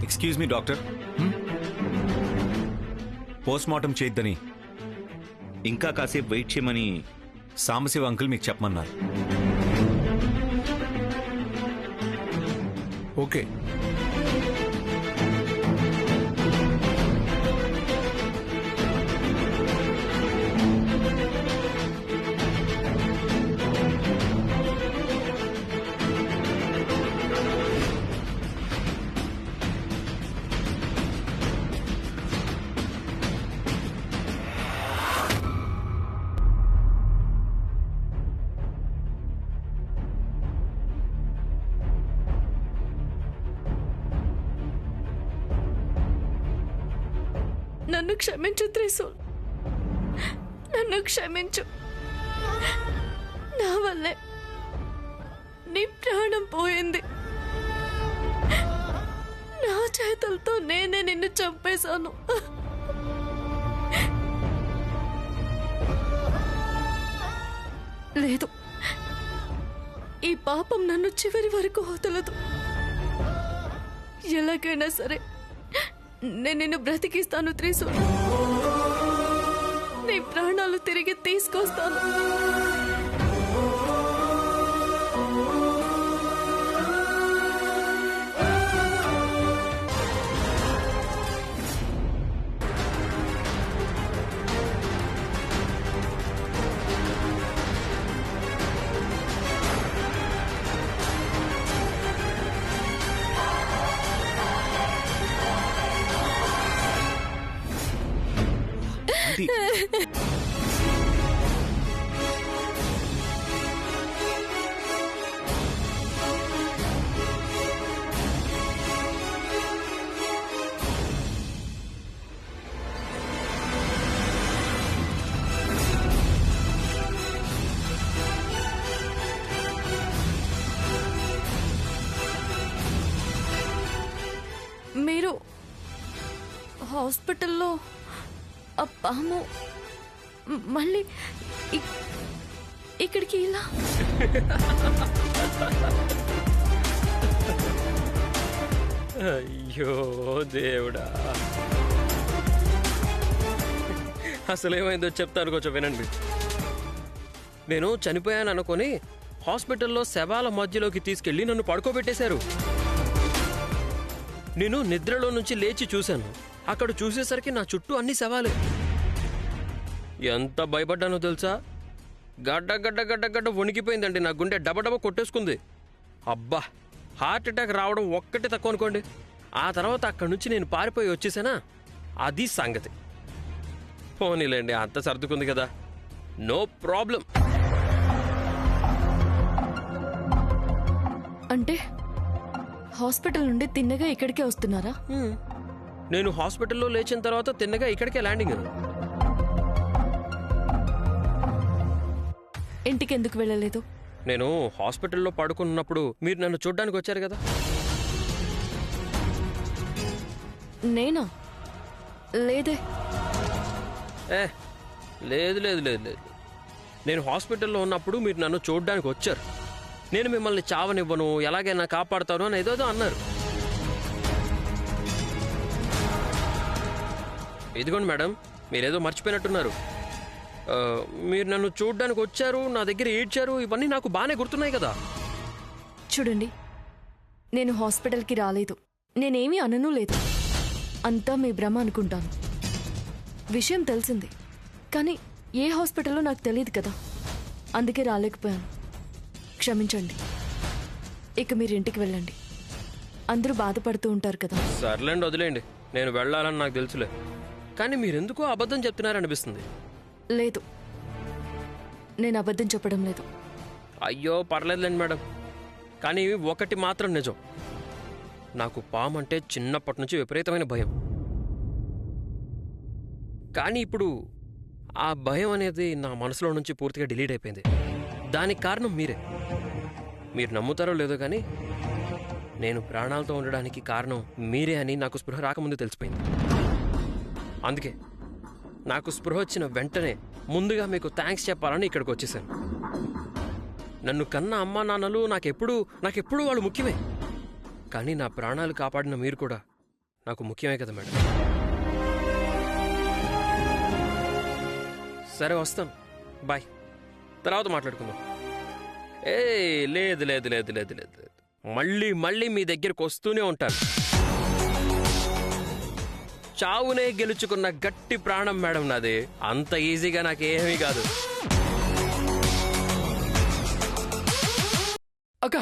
Excuse me doctor, postmortem చేయొద్దని ఇంకా కాసేపు వెయిట్ చేయమని సాంబశివ అంకుల్ మీకు చెప్పమన్నారు. ఓకే, నన్ను క్షమించు త్రిశూల్, నన్ను క్షమించు. నా వల్లే నీ ప్రాణం పోయింది. నా చేతులతో నేనే నిన్ను చంపేశాను. లేదు, ఈ పాపం నన్ను చివరి వరకు వదలదు. ఎలాగైనా సరే నేను నిన్ను బ్రతికిస్తాను త్రిశూల్. నీ ప్రాణాలు తిరిగి తీసుకొస్తాను. మీరు హాస్పిటల్లో ఆ పాము మళ్ళీ ఇక్కడికి ఇలా అయ్యో దేవుడా, అసలేమైందో చెప్తాను, కొంచెం వినండి. నేను చనిపోయాను అనుకొని హాస్పిటల్లో శవాల మధ్యలోకి తీసుకెళ్లి నన్ను పడుకోబెట్టేశారు. నేను నిద్రలో నుంచి లేచి చూశాను. అక్కడ చూసేసరికి నా చుట్టూ అన్ని శవాలే. ఎంత భయపడ్డానో తెలుసా? గడ్డ గడ్డ గడ్డ గడ్డ వణికిపోయిందండి. నా గుండె డబడబ కొట్టేసుకుంది. అబ్బా, హార్ట్ అటాక్ రావడం ఒక్కటే తక్కువ అనుకోండి. ఆ తర్వాత అక్కడి నుంచి నేను పారిపోయి వచ్చేసానా, అది సంగతి. పోనీలేండి, అంత సర్దుకుంది కదా, నో ప్రాబ్లం. అంటే హాస్పిటల్ నుండి తిన్నగా ఇక్కడికే వస్తున్నారా? నేను హాస్పిటల్లో లేచిన తర్వాత తిన్నగా ఇక్కడికే ల్యాండింగ్. ఇంటికి ఎందుకు వెళ్ళలేదు? నేను హాస్పిటల్లో పడుకున్నప్పుడు మీరు నన్ను చూడ్డానికి వచ్చారు కదా. నేనా? లేదే. లేదు లేదు లేదు లేదు, నేను హాస్పిటల్లో ఉన్నప్పుడు మీరు నన్ను చూడ్డానికి వచ్చారు. నేను మిమ్మల్ని చావనివ్వను, ఎలాగైనా కాపాడుతాను అని ఏదోదో అన్నారు. ఇదిగోండి మేడం, మీరేదో మర్చిపోయినట్టున్నారు. మీరు నన్ను చూడ్డానికి వచ్చారు, నా దగ్గర ఏడ్చారు, ఇవన్నీ నాకు బాగానే గుర్తున్నాయి కదా. చూడండి, నేను హాస్పిటల్కి రాలేదు, నేనేమీ అనను లేదు. అంతా మీ భ్రమ అనుకుంటాను. విషయం తెలిసింది, కానీ ఏ హాస్పిటల్లో నాకు తెలియదు కదా, అందుకే రాలేకపోయాను. క్షమించండి. ఇక మీరు ఇంటికి వెళ్ళండి. అందరూ బాధపడుతూ ఉంటారు కదా. సర్లేండి, వదిలేండి. నేను వెళ్ళాలని నాకు తెలుసులే, కానీ మీరెందుకో అబద్ధం చెప్తున్నారనిపిస్తుంది. లేదు, నేను అబద్ధం చెప్పడం లేదు. అయ్యో పర్లేదులేండి మేడం, కానీ ఒకటి మాత్రం నిజం, నాకు పాము అంటే చిన్నప్పటి నుంచి విపరీతమైన భయం. కానీ ఇప్పుడు ఆ భయం అనేది నా మనసులో నుంచి పూర్తిగా డిలీట్ అయిపోయింది. దానికి కారణం మీరే. మీరు నమ్ముతారో లేదో కానీ నేను ప్రాణాలతో ఉండడానికి కారణం మీరే అని నాకు స్పృహ రాకముందు తెలిసిపోయింది. అందుకే నాకు స్పృహ వచ్చిన వెంటనే ముందుగా మీకు థ్యాంక్స్ చెప్పాలని ఇక్కడికి వచ్చేసాను. నన్ను కన్న అమ్మా నాన్నలు నాకెప్పుడూ వాళ్ళు ముఖ్యమే. కానీ నా ప్రాణాలు కాపాడిన మీరు కూడా నాకు ముఖ్యమే కదా మేడం. సరే వస్తాను, బాయ్, తర్వాత మాట్లాడుకుందాం. ఏ లేదు లేదు లేదు లేదు లేదు లేదు, మళ్ళీ మీ దగ్గరికి వస్తూనే ఉంటాను. చావునే గెలుచుకున్న గట్టి ప్రాణం మేడం నాది, అంత ఈజీగా నాకేమీ కాదు. అక్క